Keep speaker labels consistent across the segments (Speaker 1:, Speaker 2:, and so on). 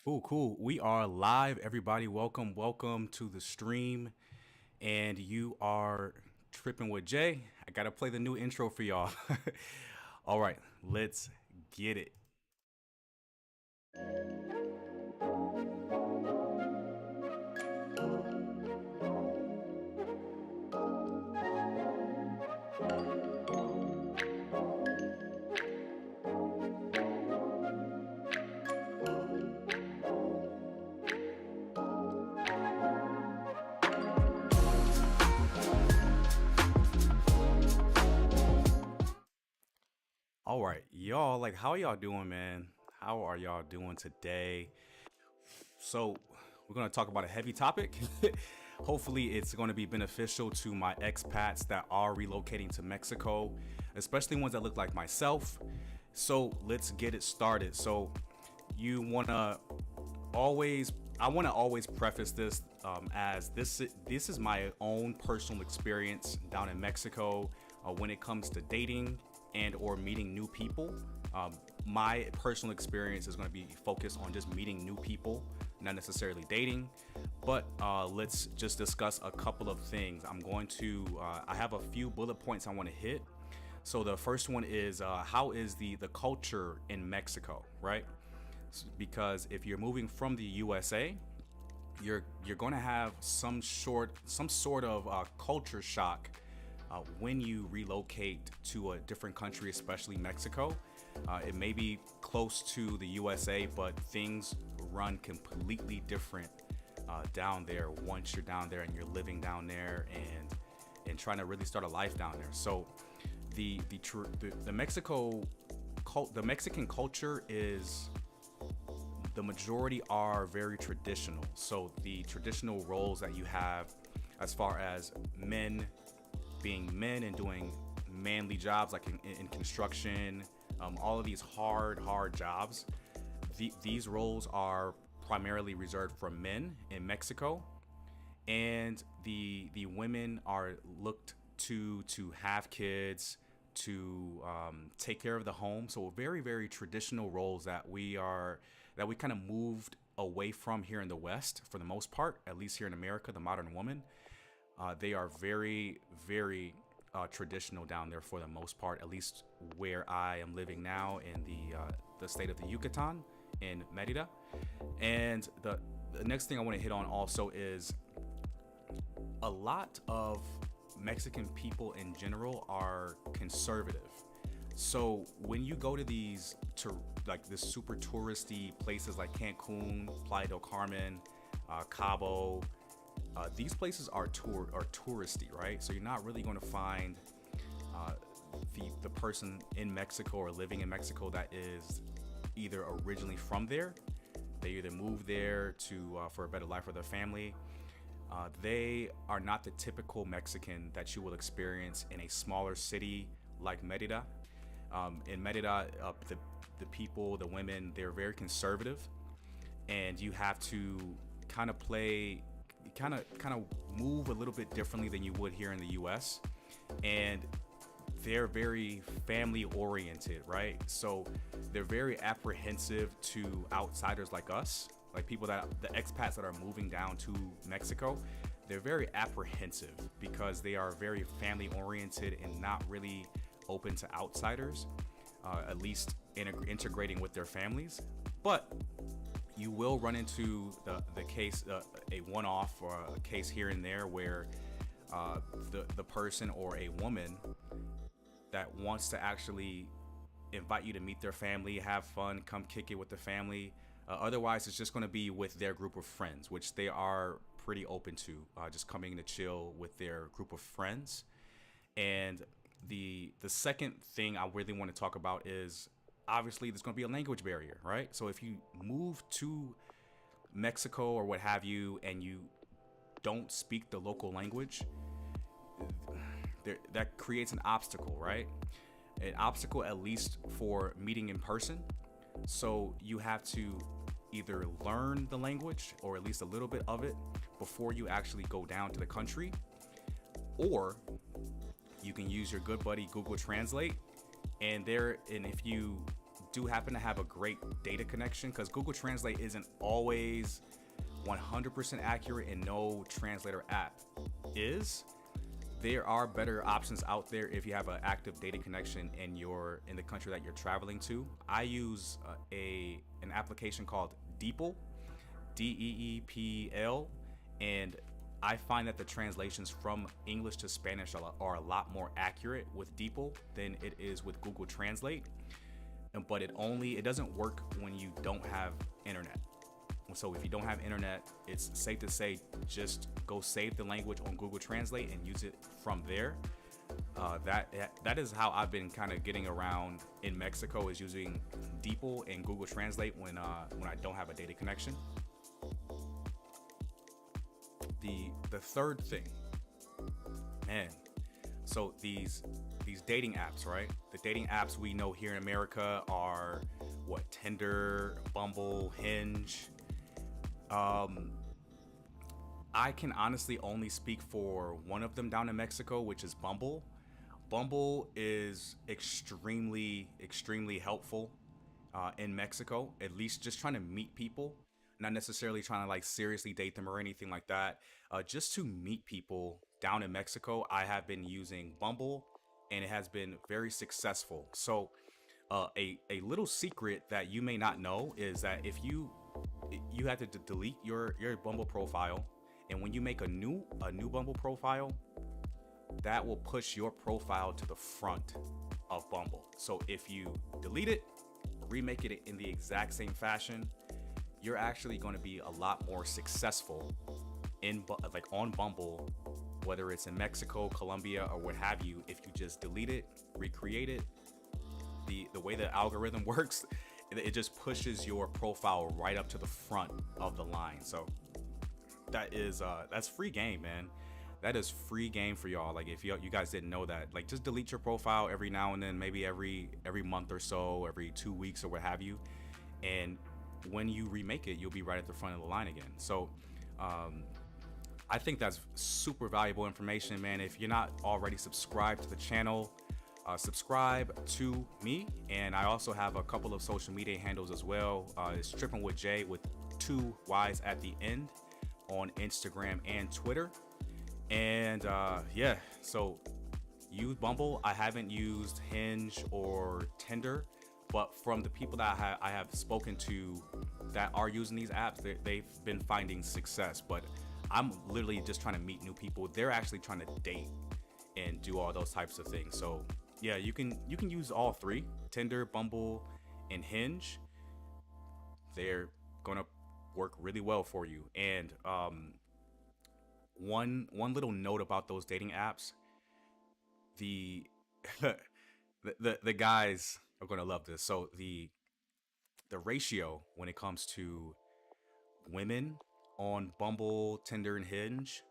Speaker 1: Cool, cool. We are live, everybody. Welcome to the stream. And you are tripping with Jay. I gotta play the new intro for y'all. All right, let's get it. All right, y'all. Like, how y'all doing, man? How are y'all doing today? So, we're gonna talk about a heavy topic. Hopefully, it's going to be beneficial to my expats that are relocating to Mexico, especially ones that look like myself. So, let's get it started. So, you wanna always I want to always preface this as this is my own personal experience down in Mexico when it comes to dating and or meeting new people. Um, my personal experience is going to be focused on just meeting new people, not necessarily dating. But let's just discuss a couple of things. I have a few bullet points I want to hit. So the first one is how is the culture in Mexico, right? Because if you're moving from the USA, you're going to have some sort of culture shock when you relocate to a different country, especially Mexico. It may be close to the USA, but things run completely different down there once you're down there and you're living down there and trying to really start a life down there. So the Mexican culture is the majority are very traditional. So the traditional roles that you have as far as men being men and doing manly jobs like in construction, all of these hard jobs, these roles are primarily reserved for men in Mexico, and the women are looked to have kids, to take care of the home. So very traditional roles that we kind of moved away from here in the West for the most part, at least here in America. The modern woman, they are very traditional down there for the most part, at least where I am living now in the state of the Yucatan in Merida. And the next thing I want to hit on also is a lot of Mexican people in general are conservative. So when you go to like this super touristy places like Cancun, Playa del Carmen, Cabo, these places are touristy, right? So you're not really going to find uh, the person in Mexico or living in Mexico that is either originally from there. They either moved there to for a better life for their family. They are not the typical Mexican that you will experience in a smaller city like Merida. In Merida, the people, the women, they're very conservative, and you have to kind of move a little bit differently than you would here in the U.S. And they're very family oriented, right? So they're very apprehensive to outsiders like us, like the expats that are moving down to Mexico. They're very apprehensive because they are very family oriented and not really open to outsiders, at least integrating with their families. But you will run into the case, a one-off or a case here and there where the person or a woman that wants to actually invite you to meet their family, have fun, come kick it with the family. Otherwise, it's just going to be with their group of friends, which they are pretty open to, just coming to chill with their group of friends. And the second thing I really want to talk about is obviously there's going to be a language barrier, right? So if you move to Mexico or what have you and you don't speak the local language, that creates an obstacle, right? An obstacle at least for meeting in person. So you have to either learn the language or at least a little bit of it before you actually go down to the country, or you can use your good buddy Google Translate, and if you do happen to have a great data connection, because Google Translate isn't always 100% accurate, and no translator app is. There are better options out there if you have an active data connection in the country that you're traveling to. I use an application called DeepL, DEEPL, and I find that the translations from English to Spanish are a lot more accurate with DeepL than it is with Google Translate. But it doesn't work when you don't have internet. So if you don't have internet, it's safe to say just go save the language on Google Translate and use it from there. That is how I've been kind of getting around in Mexico, is using DeepL and Google Translate when I don't have a data connection. The third thing, man. So these dating apps, right? The dating apps we know here in America are what? Tinder, Bumble, Hinge. I can honestly only speak for one of them down in Mexico, which is Bumble. Bumble is extremely, extremely helpful in Mexico, at least just trying to meet people, not necessarily trying to like seriously date them or anything like that. Just to meet people down in Mexico, I have been using Bumble, and it has been very successful. So, a little secret that you may not know is that if you have to delete your Bumble profile, and when you make a new Bumble profile, that will push your profile to the front of Bumble. So if you delete it, remake it in the exact same fashion, you're actually going to be a lot more successful on Bumble, whether it's in Mexico, Colombia, or what have you. If you just delete it, recreate it, the way the algorithm works, it just pushes your profile right up to the front of the line. So that's free game, man. That is free game for y'all. Like, if you guys didn't know that, like, just delete your profile every now and then, maybe every month or so, every 2 weeks or what have you, and when you remake it, you'll be right at the front of the line again. So I think that's super valuable information, man. If you're not already subscribed to the channel, subscribe to me, and I also have a couple of social media handles as well. It's Trippin with J with 2 Y's at the end on Instagram and Twitter. And so use Bumble. I haven't used Hinge or Tinder, but from the people that I have spoken to that are using these apps, they've been finding success. But I'm literally just trying to meet new people. They're actually trying to date and do all those types of things. So yeah, you can use all 3: Tinder, Bumble, and Hinge. They're gonna work really well for you. And one little note about those dating apps: the the guys are gonna love this. So the ratio when it comes to women on Bumble, Tinder, and Hinge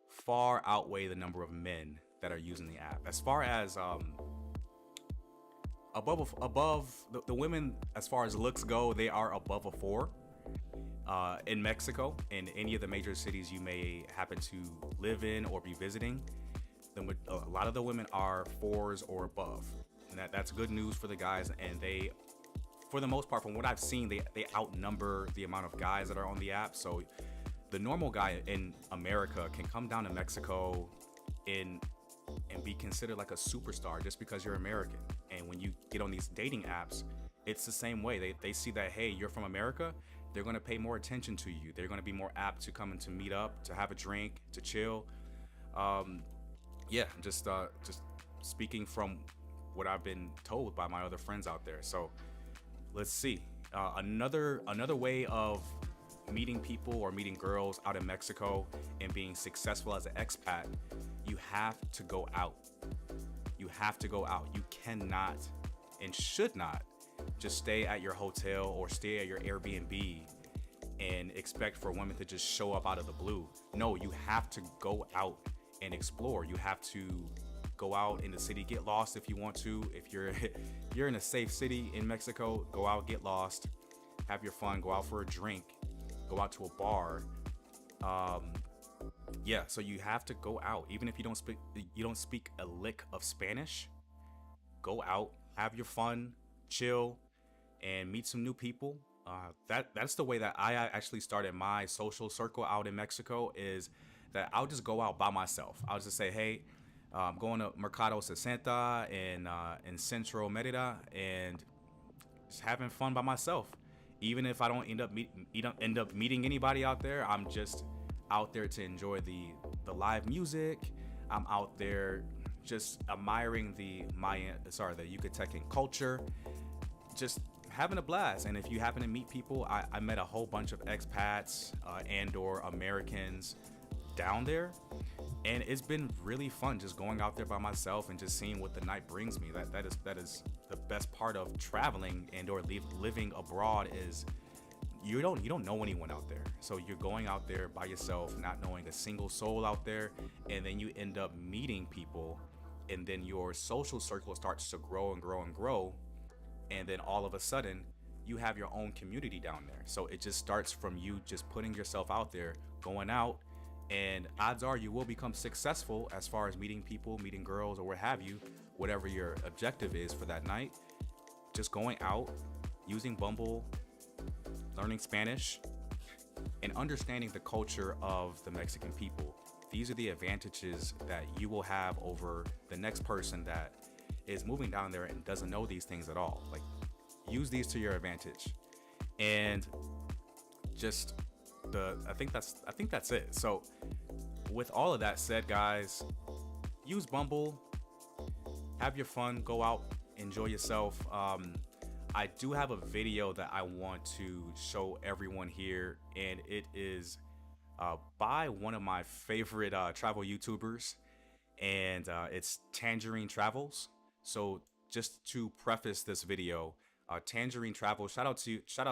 Speaker 1: far outweigh the number of men that are using the app. As far as above the women, as far as looks go, they are above a 4. In Mexico, in any of the major cities you may happen to live in or be visiting, a lot of the women are 4s or above, and that's good news for the guys. And they, for the most part, from what I've seen, they outnumber the amount of guys that are on the app. So the normal guy in America can come down to Mexico and be considered like a superstar just because you're American. And when you get on these dating apps, it's the same way. They see that, hey, you're from America, they're going to pay more attention to you. They're going to be more apt to come and to meet up, to have a drink, to chill. Just speaking from what I've been told by my other friends out there. So let's see. Another way of meeting people or meeting girls out in Mexico and being successful as an expat, you have to go out. You have to go out. You cannot and should not just stay at your hotel or stay at your Airbnb and expect for women to just show up out of the blue. No, you have to go out and explore. You have to go out in the city, get lost if you want to. If you're in a safe city in Mexico, go out, get lost, have your fun, go out for a drink, go out to a bar. So you have to go out. Even if you don't speak a lick of Spanish, go out, have your fun, chill, and meet some new people. That's the way that I actually started my social circle out in Mexico. Is that I'll just go out by myself. I'll just say, hey, I'm going to Mercado 60 in Central Merida, and just having fun by myself. Even if I don't end up meeting anybody out there, I'm just out there to enjoy the live music. I'm out there just admiring the Yucatecan culture, just having a blast. And if you happen to meet people, I met a whole bunch of expats and/or Americans down there, and it's been really fun just going out there by myself and just seeing what the night brings me. That is the best part of traveling and/or living abroad is you don't know anyone out there. So you're going out there by yourself, not knowing a single soul out there, and then you end up meeting people, and then your social circle starts to grow and grow and grow, and then all of a sudden you have your own community down there. So it just starts from you just putting yourself out there, going out, and odds are you will become successful as far as meeting people, meeting girls, or what have you, whatever your objective is for that night. Just going out, using Bumble, learning Spanish, and understanding the culture of the Mexican people. These are the advantages that you will have over the next person that is moving down there and doesn't know these things at all. Like, use these to your advantage. And just I think that's it. So with all of that said, guys, use Bumble, have your fun, go out, enjoy yourself. I do have a video that I want to show everyone here, and it is by one of my favorite travel YouTubers, and it's Tangerine Travels. So just to preface this video, Tangerine Travels, shout out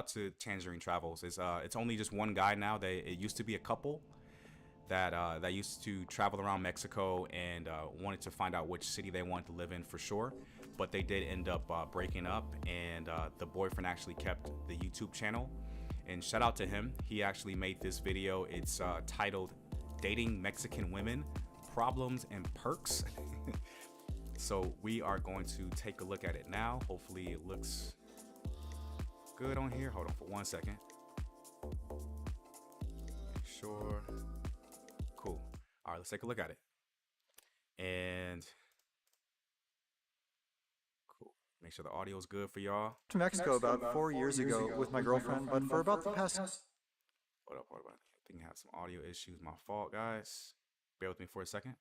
Speaker 1: to Tangerine Travels. It's only just one guy now. It used to be a couple that used to travel around Mexico and wanted to find out which city they wanted to live in for sure. But they did end up breaking up, and the boyfriend actually kept the YouTube channel. And shout out to him. He actually made this video. It's titled "Dating Mexican Women: Problems and Perks." So we are going to take a look at it now. Hopefully it looks good on here. Hold on for 1 second. Make sure. Cool. All right, let's take a look at it. And cool. Make sure the audio is good for y'all.
Speaker 2: To Mexico about 4 years ago with my girlfriend, but for about the past...
Speaker 1: Hold up. I think I have some audio issues. My fault, guys. Bear with me for a second.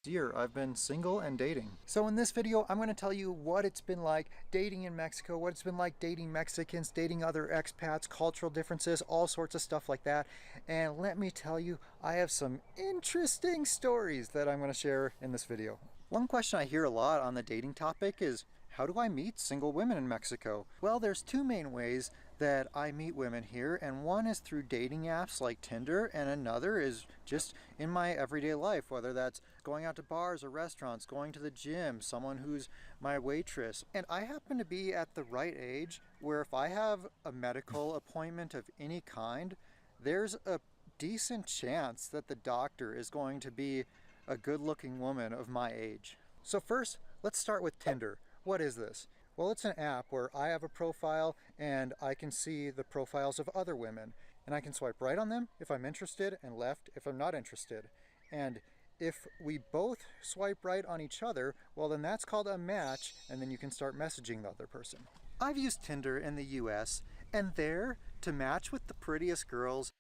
Speaker 2: year I've been single and dating. So in this video I'm going to tell you what it's been like dating in Mexico, what it's been like dating Mexicans, dating other expats, cultural differences, all sorts of stuff like that. And let me tell you, I have some interesting stories that I'm going to share in this video. One question I hear a lot on the dating topic is, how do I meet single women in Mexico? Well, there's two main ways that I meet women here, and one is through dating apps like Tinder, and another is just in my everyday life, whether that's going out to bars or restaurants, going to the gym, someone who's my waitress. And I happen to be at the right age where if I have a medical appointment of any kind, there's a decent chance that the doctor is going to be a good-looking woman of my age. So first, let's start with Tinder. What is this? Well, it's an app where I have a profile and I can see the profiles of other women. And I can swipe right on them if I'm interested and left if I'm not interested. And if we both swipe right on each other, well then that's called a match, and then you can start messaging the other person. I've used Tinder in the US, and there, to match with the prettiest girls.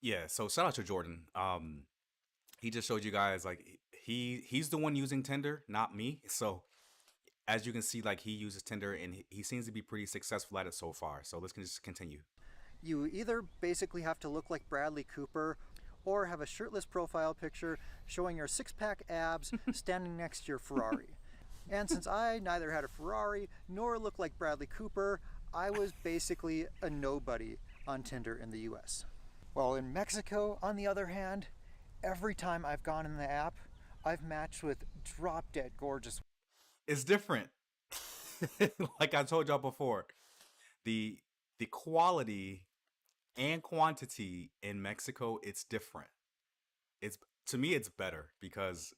Speaker 1: Yeah, so shout out to Jordan. He just showed you guys, like, he's the one using Tinder, not me. So as you can see, like, he uses Tinder and he seems to be pretty successful at it so far. So let's just continue.
Speaker 2: You either basically have to look like Bradley Cooper or have a shirtless profile picture showing your six-pack abs standing next to your Ferrari. And since I neither had a Ferrari nor looked like Bradley Cooper, I was basically a nobody on Tinder in the US. Well, in Mexico, on the other hand, every time I've gone in the app, I've matched with drop-dead gorgeous.
Speaker 1: It's different. Like I told y'all before, the quality and quantity in Mexico, it's different. It's, to me, it's better because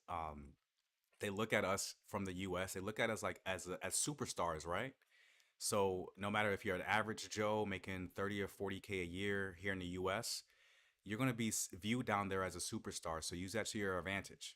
Speaker 1: they look at us from the US, they look at us like as superstars, right? So no matter if you're an average Joe making 30 or 40K a year here in the US, you're going to be viewed down there as a superstar. So use that to your advantage.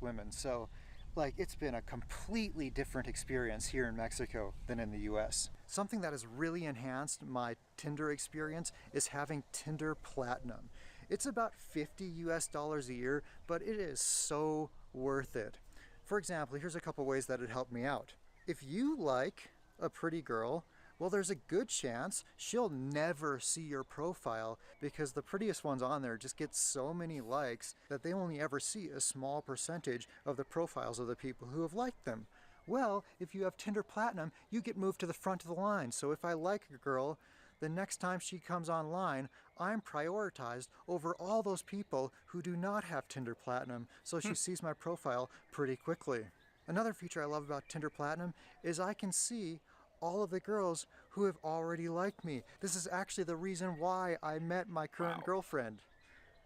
Speaker 2: Women. So, like, it's been a completely different experience here in Mexico than in the US. Something that has really enhanced my Tinder experience is having Tinder Platinum. It's about 50 US dollars a year, but it is so worth it. For example, here's a couple ways that it helped me out. If you like a pretty girl, well, there's a good chance she'll never see your profile because the prettiest ones on there just get so many likes that they only ever see a small percentage of the profiles of the people who have liked them. Well, if you have Tinder Platinum, you get moved to the front of the line. So if I like a girl, the next time she comes online, I'm prioritized over all those people who do not have Tinder Platinum, so she sees my profile pretty quickly. Another feature I love about Tinder Platinum is I can see all of the girls who have already liked me. This is actually the reason why I met my current
Speaker 1: Wow.
Speaker 2: girlfriend.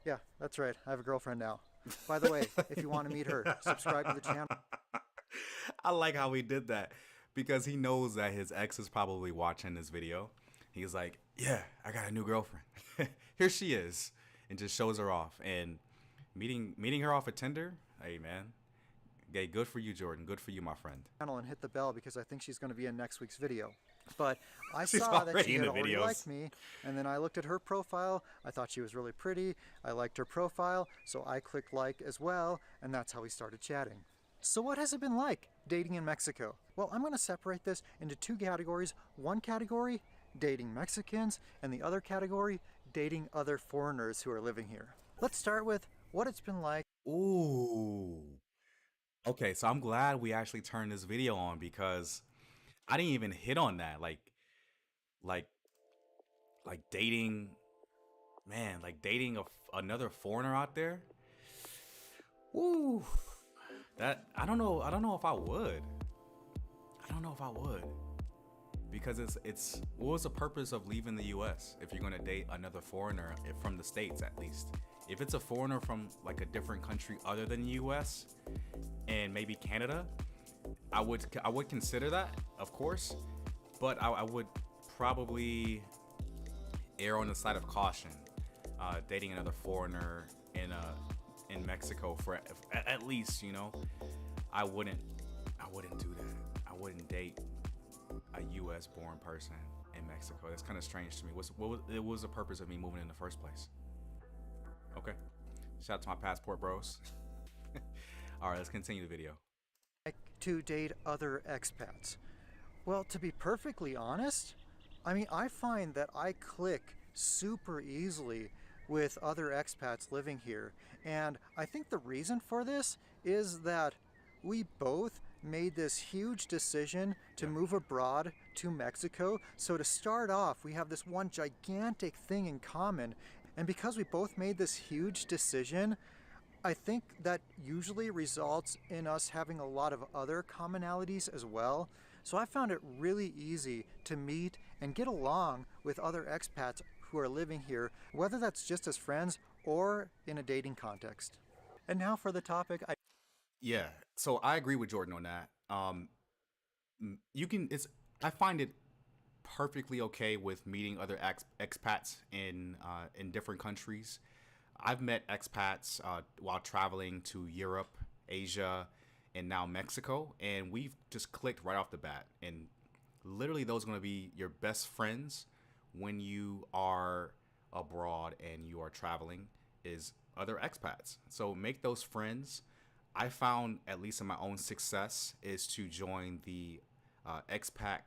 Speaker 2: Yeah, that's right. I have a girlfriend now. By the way, if you want to meet her, subscribe to the channel.
Speaker 1: I like how he did that because he knows that his ex is probably watching this video. He's like, "Yeah, I got a new girlfriend. Here she is," and just shows her off. And meeting her off at Tinder. Hey man, okay, good for you, Jordan. Good for you, my friend.
Speaker 2: And hit the bell because I think she's going to be in next week's video. But I
Speaker 1: She's
Speaker 2: saw that
Speaker 1: already
Speaker 2: she
Speaker 1: in
Speaker 2: had
Speaker 1: the
Speaker 2: already
Speaker 1: videos.
Speaker 2: liked me, and then I looked at her profile. I thought she was really pretty. I liked her profile, so I clicked like as well, and that's how we started chatting. So what has it been like dating in Mexico? Well, I'm going to separate this into two categories. One category, dating Mexicans, and the other category, dating other foreigners who are living here. Let's start with what it's been like.
Speaker 1: Ooh. Okay, so I'm glad we actually turned this video on because I didn't even hit on that. Like, like dating, man, like dating another foreigner out there. Woo. That I don't know. I don't know if I would. I don't know if I would because it's what was the purpose of leaving the U.S. if you're gonna date another foreigner from the States at least? If it's a foreigner from like a different country other than the U.S. and maybe Canada, I would consider that, of course, but I would probably err on the side of caution, dating another foreigner in Mexico for at least, you know. I wouldn't do that. I wouldn't date a U.S. born person in Mexico. That's kind of strange to me. What was the purpose of me moving in the first place? Okay, shout out to my passport bros. All right, let's continue the video.
Speaker 2: To date other expats? Well, to be perfectly honest, I mean, I find that I click super easily with other expats living here. And I think the reason for this is that we both made this huge decision to move abroad to Mexico. So to start off, we have this one gigantic thing in common. And because we both made this huge decision, I think that usually results in us having a lot of other commonalities as well. So I found it really easy to meet and get along with other expats who are living here, whether that's just as friends or in a dating context. And now for the topic.
Speaker 1: Yeah, so I agree with Jordan on that. You can it's I find it perfectly okay with meeting other expats in different countries. I've met expats while traveling to Europe, Asia, and now Mexico, and we've just clicked right off the bat. And literally, those are going to be your best friends when you are abroad and you are traveling. Is other expats. So make those friends. I found, at least in my own success, is to join the expat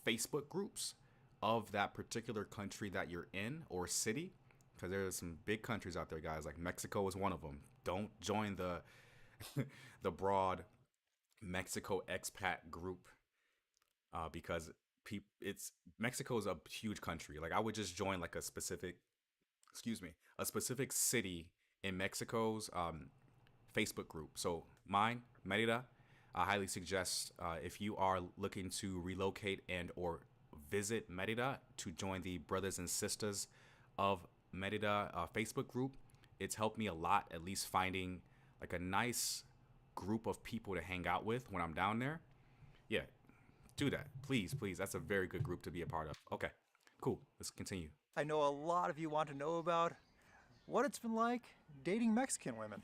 Speaker 1: Facebook groups of that particular country that you're in or city, because there's some big countries out there, guys. Like Mexico is one of them. Don't join the the broad Mexico expat group because it's Mexico is a huge country. Like I would just join like a specific, excuse me, a specific city in Mexico's Facebook group. So mine, Merida. I highly suggest if you are looking to relocate and or visit Merida to join the Brothers and Sisters of Merida Facebook group. It's helped me a lot, at least finding like a nice group of people to hang out with when I'm down there, yeah, do that. Please, please. That's a very good group to be a part of. Okay, cool. Let's continue.
Speaker 2: I know a lot of you want to know about what it's been like dating Mexican women.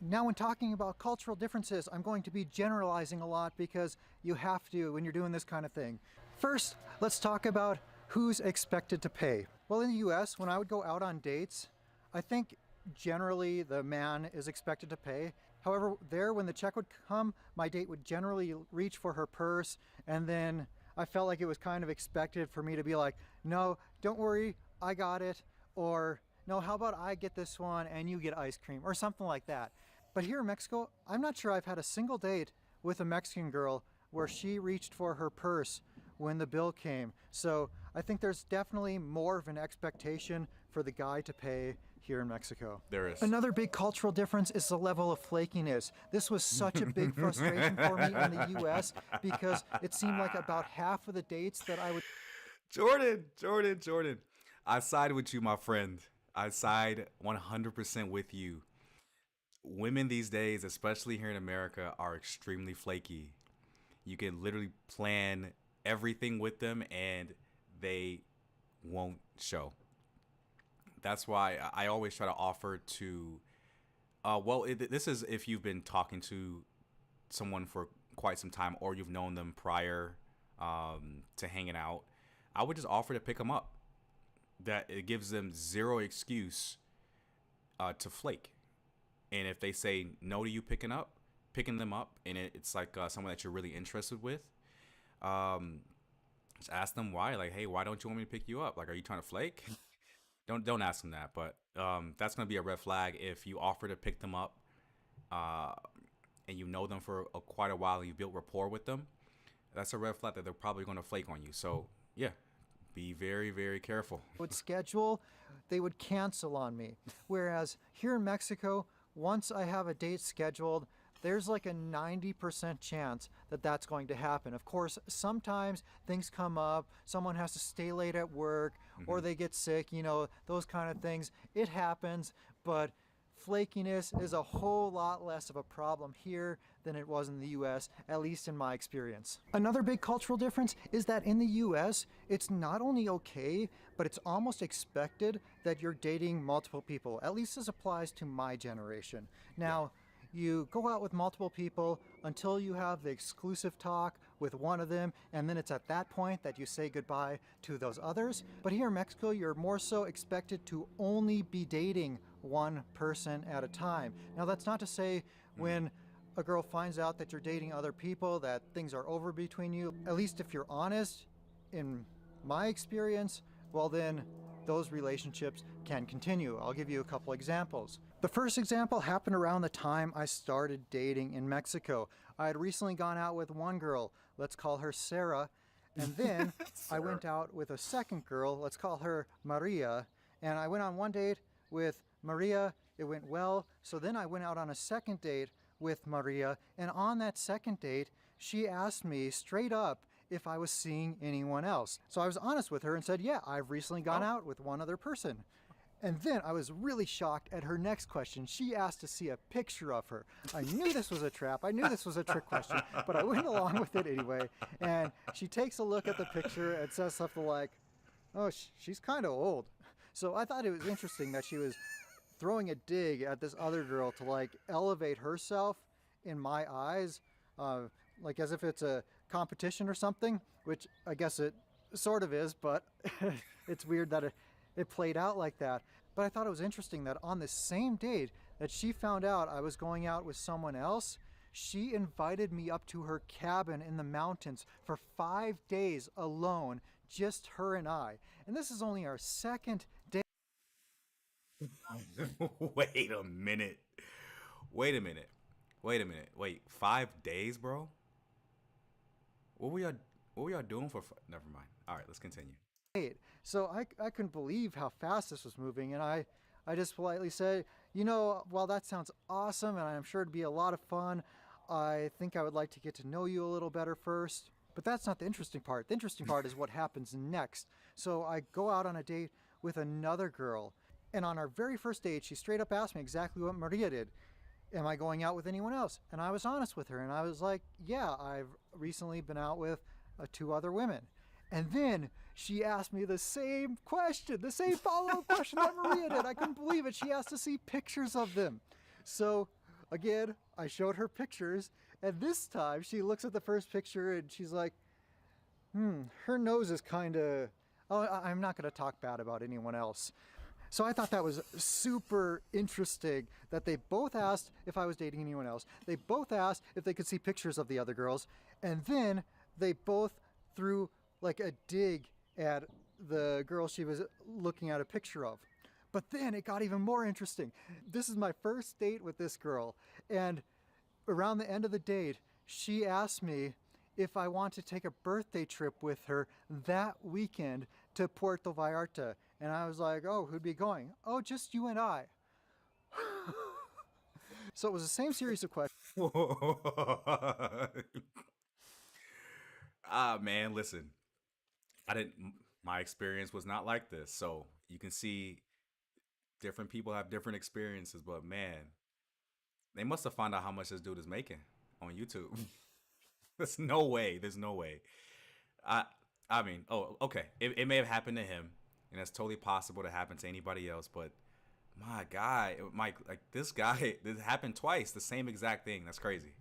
Speaker 2: Now, when talking about cultural differences, I'm going to be generalizing a lot because you have to when you're doing this kind of thing. First, let's talk about who's expected to pay. Well, in the US, when I would go out on dates, I think generally the man is expected to pay. However, there, when the check would come, my date would generally reach for her purse, and then I felt like it was kind of expected for me to be like, no, don't worry, I got it, or no, how about I get this one and you get ice cream, or something like that. But here in Mexico, I'm not sure I've had a single date with a Mexican girl where she reached for her purse when the bill came. So I think there's definitely more of an expectation for the guy to pay here in Mexico.
Speaker 1: There is.
Speaker 2: Another big cultural difference is the level of flakiness. This was such a big frustration for me in the US because it seemed like about half of the dates that I would...
Speaker 1: Jordan. I side with you, my friend. I side 100% with you. Women these days, especially here in America, are extremely flaky. You can literally plan everything with them and they won't show. That's why I always try to offer to, this is if you've been talking to someone for quite some time or you've known them prior to hanging out. I would just offer to pick them up. That it gives them zero excuse to flake. And if they say no to you picking them up, and it's like someone that you're really interested with, just ask them why. Like, hey, why don't you want me to pick you up? Like, are you trying to flake? Don't ask them that. But that's gonna be a red flag if you offer to pick them up, and you know them for quite a while and you built rapport with them. That's a red flag that they're probably gonna flake on you. So yeah. Be very, very careful.
Speaker 2: Would schedule, they would cancel on me. Whereas here in Mexico, once I have a date scheduled, there's like a 90% chance that that's going to happen. Of course, sometimes things come up, someone has to stay late at work, or they get sick, those kind of things. It happens, but flakiness is a whole lot less of a problem here than it was in the US, at least in my experience. Another big cultural difference is that in the US, it's not only okay, but it's almost expected that you're dating multiple people. At least this applies to my generation. Now, you go out with multiple people until you have the exclusive talk with one of them, and then it's at that point that you say goodbye to those others. But here in Mexico, you're more so expected to only be dating one person at a time. Now, that's not to say when a girl finds out that you're dating other people that things are over between you. At least if you're honest, in my experience, well then those relationships can continue. I'll give you a couple examples. The first example happened around the time I started dating in Mexico. I had recently gone out with one girl, let's call her Sarah, and then I went out with a second girl, let's call her Maria, and I went on one date with Maria, it went well, so then I went out on a second date with Maria, and on that second date, she asked me straight up if I was seeing anyone else. So I was honest with her and said, yeah, I've recently gone out with one other person. And then I was really shocked at her next question. She asked to see a picture of her. I knew this was a trap. I knew this was a trick question, but I went along with it anyway. And she takes a look at the picture and says something like, oh, she's kind of old. So I thought it was interesting that she was throwing a dig at this other girl to like elevate herself in my eyes, like as if it's a competition or something, which I guess it sort of is, but it's weird that it played out like that. But I thought it was interesting that on the same date that she found out I was going out with someone else, she invited me up to her cabin in the mountains for 5 days alone, just her and I. And this is only our second date.
Speaker 1: Wait a minute. Wait, 5 days, bro? What were y'all doing for? Never mind. All right, let's continue.
Speaker 2: So I couldn't believe how fast this was moving, and I just politely said, while that sounds awesome and I'm sure it'd be a lot of fun, I think I would like to get to know you a little better first. But that's not the interesting part. The interesting part is what happens next. So I go out on a date with another girl, and on our very first date, she straight up asked me exactly what Maria did. am I going out with anyone else? And I was honest with her, and I was like, yeah, I've recently been out with 2 other women. And then she asked me the same question, the same follow-up question that Maria did. I couldn't believe it. She asked to see pictures of them. So again, I showed her pictures, and this time she looks at the first picture and she's like, her nose is kind of, oh, I'm not going to talk bad about anyone else. So I thought that was super interesting that they both asked if I was dating anyone else. They both asked if they could see pictures of the other girls. And then they both threw like a dig at the girl she was looking at a picture of. But then it got even more interesting. This is my first date with this girl. And around the end of the date, she asked me if I want to take a birthday trip with her that weekend to Puerto Vallarta. And I was like, oh, who'd be going? Oh, just you and I. So it was the same series of questions.
Speaker 1: Man, listen. My experience was not like this. So you can see different people have different experiences, but man, they must have found out how much this dude is making on YouTube. There's no way. There's no way. I I mean, oh, okay. It may have happened to him, and it's totally possible to happen to anybody else, but my guy, Mike, like this guy, this happened twice, the same exact thing. That's crazy.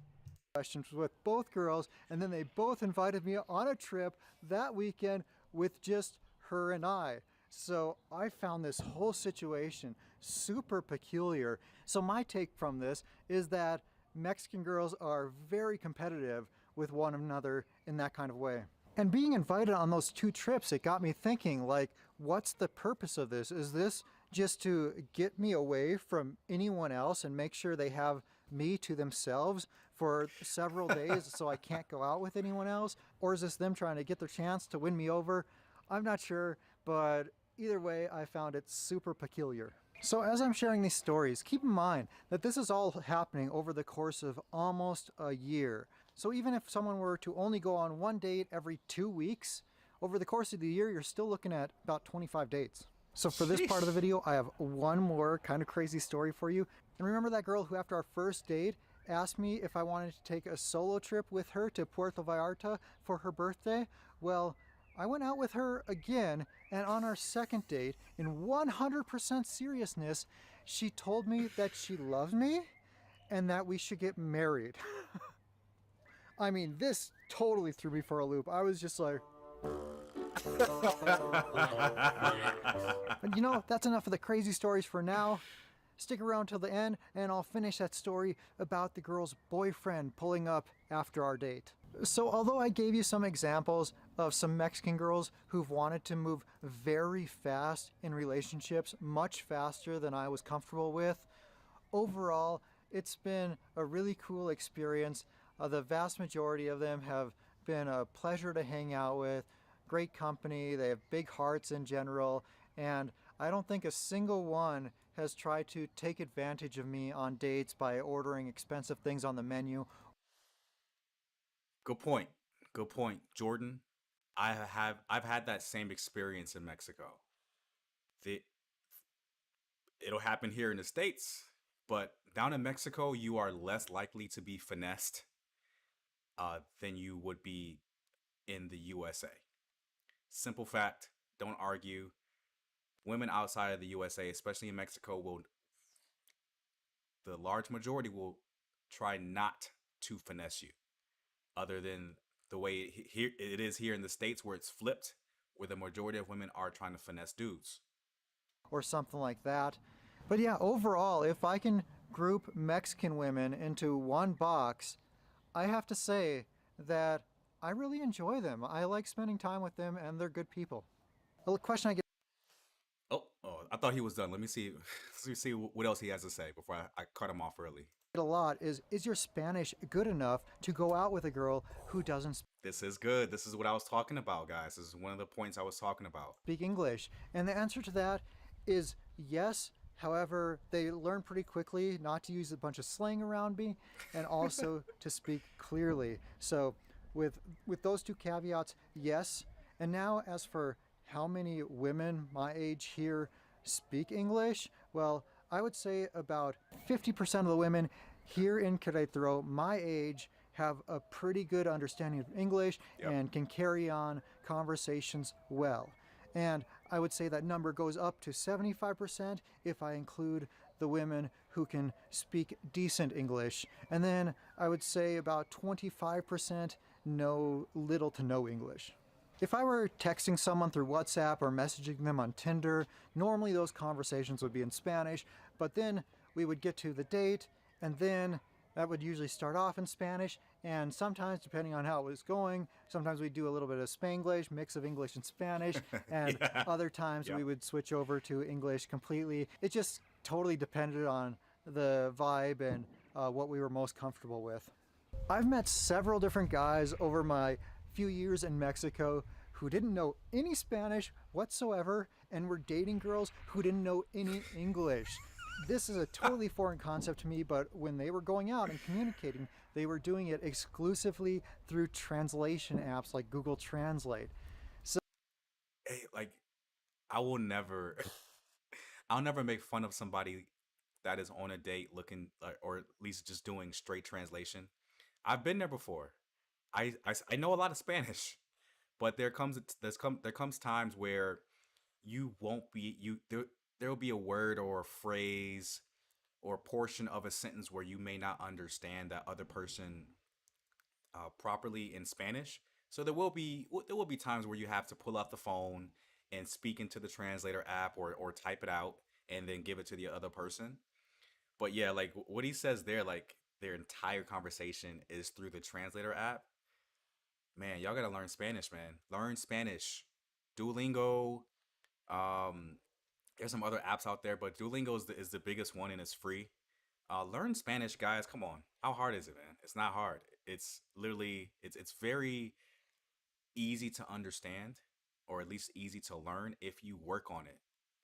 Speaker 2: Questions with both girls, and then they both invited me on a trip that weekend with just her and I. So I found this whole situation super peculiar. So my take from this is that Mexican girls are very competitive with one another in that kind of way. And being invited on those 2 trips, it got me thinking, like, what's the purpose of this? Is this just to get me away from anyone else and make sure they have me to themselves for several days so I can't go out with anyone else? Or is this them trying to get their chance to win me over? I'm not sure, but either way, I found it super peculiar. So as I'm sharing these stories, keep in mind that this is all happening over the course of almost a year. So even if someone were to only go on 1 date every 2 weeks, over the course of the year, you're still looking at about 25 dates. So for this part of the video, I have one more kind of crazy story for you. And remember that girl who after our first date asked me if I wanted to take a solo trip with her to Puerto Vallarta for her birthday? Well, I went out with her again, and on our second date, in 100% seriousness, she told me that she loved me and that we should get married. I mean, this totally threw me for a loop. I was just like... But you know, that's enough of the crazy stories for now. Stick around till the end and I'll finish that story about the girl's boyfriend pulling up after our date. So although I gave you some examples of some Mexican girls who've wanted to move very fast in relationships, much faster than I was comfortable with, overall, it's been a really cool experience. The vast majority of them have been a pleasure to hang out with, great company, they have big hearts in general, and I don't think a single one has tried to take advantage of me on dates by ordering expensive things on the menu.
Speaker 1: Good point. Good point, Jordan. I've had that same experience in Mexico. The, it'll happen here in the States, but down in Mexico, you are less likely to be finessed than you would be in the USA. Simple fact, don't argue. Women outside of the USA, especially in Mexico, the large majority will try not to finesse you, other than the way it is here in the States where it's flipped, where the majority of women are trying to finesse dudes.
Speaker 2: Or something like that. But yeah, overall, if I can group Mexican women into one box, I have to say that I really enjoy them. I like spending time with them and they're good people. The question I get
Speaker 1: Oh, I thought he was done. Let me see, let me see what else he has to say before I cut him off early.
Speaker 2: a lot is your Spanish good enough to go out with a girl who doesn't
Speaker 1: This is good. This is what I was talking about, guys. This is one of the points I was talking about.
Speaker 2: speak English? And the answer to that is yes. However, they learn pretty quickly not to use a bunch of slang around me and also to speak clearly. So with those 2 caveats, yes. And now as for how many women my age here speak English, well, I would say about 50% of the women here in Querétaro, my age, have a pretty good understanding of English
Speaker 1: Yep.
Speaker 2: and can carry on conversations well. And I would say that number goes up to 75% if I include the women who can speak decent English. And then I would say about 25% know little to no English. If I were texting someone through WhatsApp or messaging them on Tinder, normally those conversations would be in Spanish, but then we would get to the date, and then that would usually start off in Spanish, and sometimes, depending on how it was going, sometimes we'd do a little bit of Spanglish, mix of English and Spanish, and
Speaker 1: Yeah.
Speaker 2: other times
Speaker 1: Yep.
Speaker 2: we would switch over to English completely. It just totally depended on the vibe and what we were most comfortable with. I've met several different guys over my few years in Mexico who didn't know any Spanish whatsoever and were dating girls who didn't know any English. This is a totally foreign concept to me, but when they were going out and communicating, they were doing it exclusively through translation apps like Google Translate.
Speaker 1: Hey, like I will never, I'll never make fun of somebody that is on a date looking, or at least just doing straight translation. I've been there before. I know a lot of Spanish, but there comes times where you won't be you there will be a word or a phrase or a portion of a sentence where you may not understand that other person properly in Spanish. So there will be times where you have to pull out the phone and speak into the translator app or type it out and then give it to the other person. But yeah, like what he says there, like their entire conversation is through the translator app. Man, y'all gotta learn Spanish, man. Learn Spanish. Duolingo. Um, there's some other apps out there, but Duolingo is the biggest one and it's free. Learn Spanish, guys. Come on. How hard is it, man? It's not hard. It's literally it's very easy to understand, or at least easy to learn if you work on it.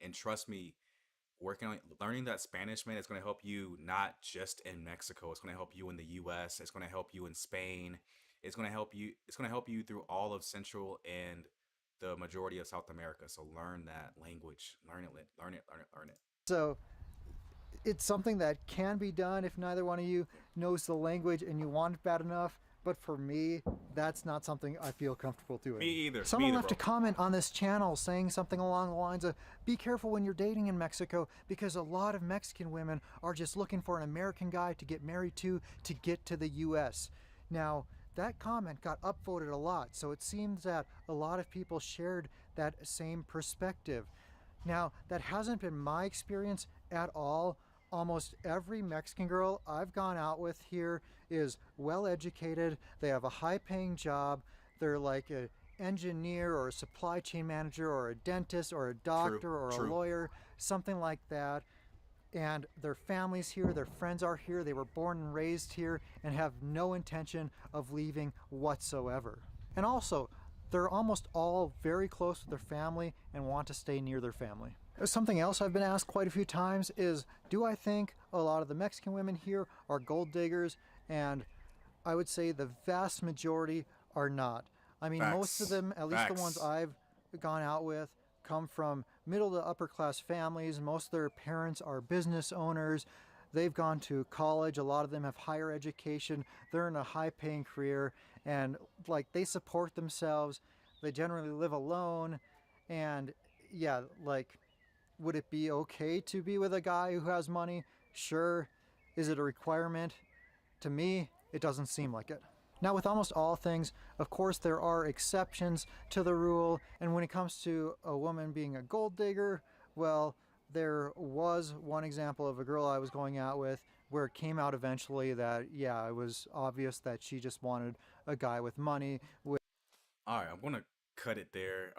Speaker 1: And trust me, working on learning that Spanish, man, is going to help you not just in Mexico. It's going to help you in the U.S. It's going to help you in Spain. It's going to help you. It's going to help you through all of Central and the majority of South America. So learn that language. Learn it. Learn it. Learn it. Learn it.
Speaker 2: So it's something that can be done if neither one of you
Speaker 1: Yeah.
Speaker 2: knows the language and you want it bad enough. But for me, that's not something I feel comfortable
Speaker 1: Me
Speaker 2: doing.
Speaker 1: either. Me
Speaker 2: Someone
Speaker 1: either,
Speaker 2: left a
Speaker 1: bro.
Speaker 2: comment on this channel saying something along the lines of, be careful when you're dating in Mexico because a lot of Mexican women are just looking for an American guy to get married to get to the US. Now, that comment got upvoted a lot, so it seems that a lot of people shared that same perspective. Now, that hasn't been my experience at all. Almost every Mexican girl I've gone out with here is well educated. They have a high paying job. They're like an engineer or a supply chain manager or a dentist or a
Speaker 1: True.
Speaker 2: doctor or a
Speaker 1: True.
Speaker 2: lawyer, something like that. And their families here, their friends are here, they were born and raised here and have no intention of leaving whatsoever. And also, they're almost all very close with their family and want to stay near their family. Something else I've been asked quite a few times is, do I think a lot of the Mexican women here are gold diggers? And I would say the vast majority are not. I mean, most of
Speaker 1: Facts.
Speaker 2: them, at least the ones
Speaker 1: Facts.
Speaker 2: I've gone out with, come from middle to upper class families. Most of their parents are business owners. They've gone to college. A lot of them have higher education. They're in a high paying career and like they support themselves. They generally live alone. And yeah, like, would it be okay to be with a guy who has money? Sure. Is it a requirement? To me, it doesn't seem like it. Now, with almost all things, of course, there are exceptions to the rule. And when it comes to a woman being a gold digger, well, there was one example of a girl I was going out with where it came out eventually that, yeah, it was obvious that she just wanted a guy with money.
Speaker 1: All right, I'm gonna cut it there.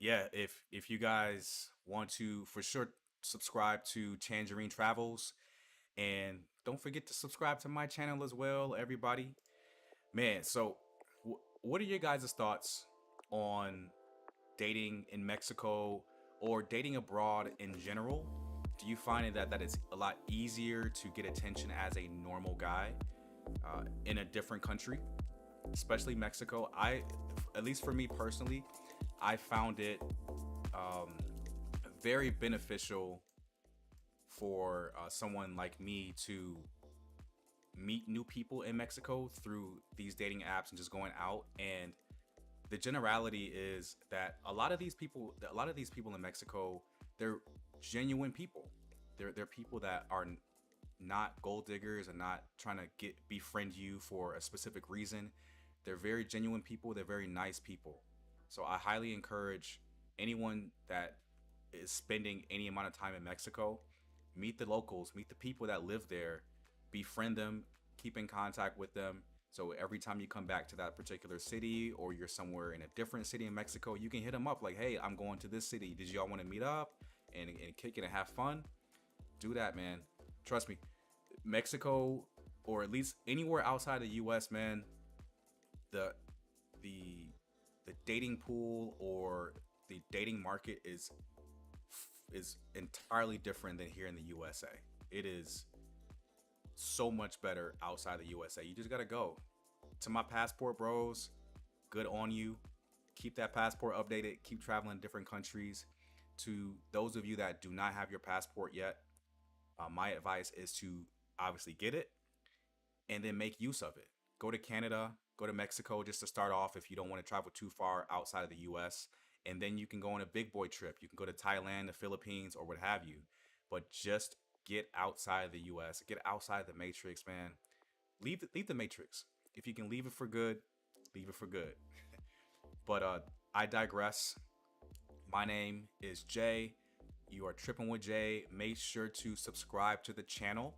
Speaker 1: Yeah, if you guys want to, for sure, subscribe to Tangerine Travels, and don't forget to subscribe to my channel as well, everybody. Man, so what are your guys' thoughts on dating in Mexico or dating abroad in general? Do you find that it's a lot easier to get attention as a normal guy in a different country, especially Mexico? At least for me personally, I found it um, very beneficial for someone like me to meet new people in Mexico through these dating apps and just going out. And the generality is that a lot of these people in Mexico, they're genuine people. They're people that are not gold diggers and not trying to get befriend you for a specific reason. They're very genuine people. They're very nice people. So I highly encourage anyone that is spending any amount of time in Mexico, meet the locals, meet the people that live there, befriend them, keep in contact with them. So every time you come back to that particular city or you're somewhere in a different city in Mexico, you can hit them up like, hey, I'm going to this city. Did y'all want to meet up and kick it and have fun? Do that, man. Trust me. Mexico, or at least anywhere outside the US, man, the the the dating pool or the dating market is entirely different than here in the USA. It is so much better outside the USA. You just gotta go. To my passport bros, good on you. Keep that passport updated. Keep traveling to different countries. To those of you that do not have your passport yet, my advice is to obviously get it and then make use of it. Go to Canada, go to Mexico just to start off if you don't want to travel too far outside of the US. And then you can go on a big boy trip. You can go to Thailand, the Philippines, or what have you. But just get outside of the US, get outside the matrix, man. Leave the matrix. If you can leave it for good, leave it for good. But I digress. My name is Jay. You are tripping with Jay. Make sure to subscribe to the channel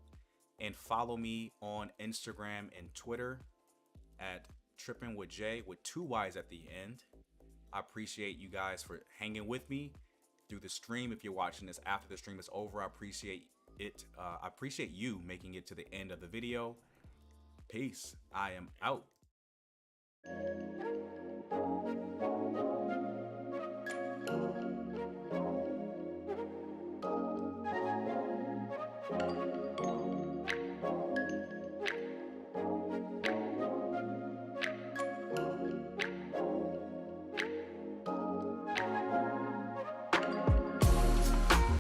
Speaker 1: and follow me on Instagram and Twitter at Trippin with Jay with 2 Y's at the end. I appreciate you guys for hanging with me through the stream. If you're watching this after the stream is over, I appreciate it. I appreciate you making it to the end of the video. Peace. I am out.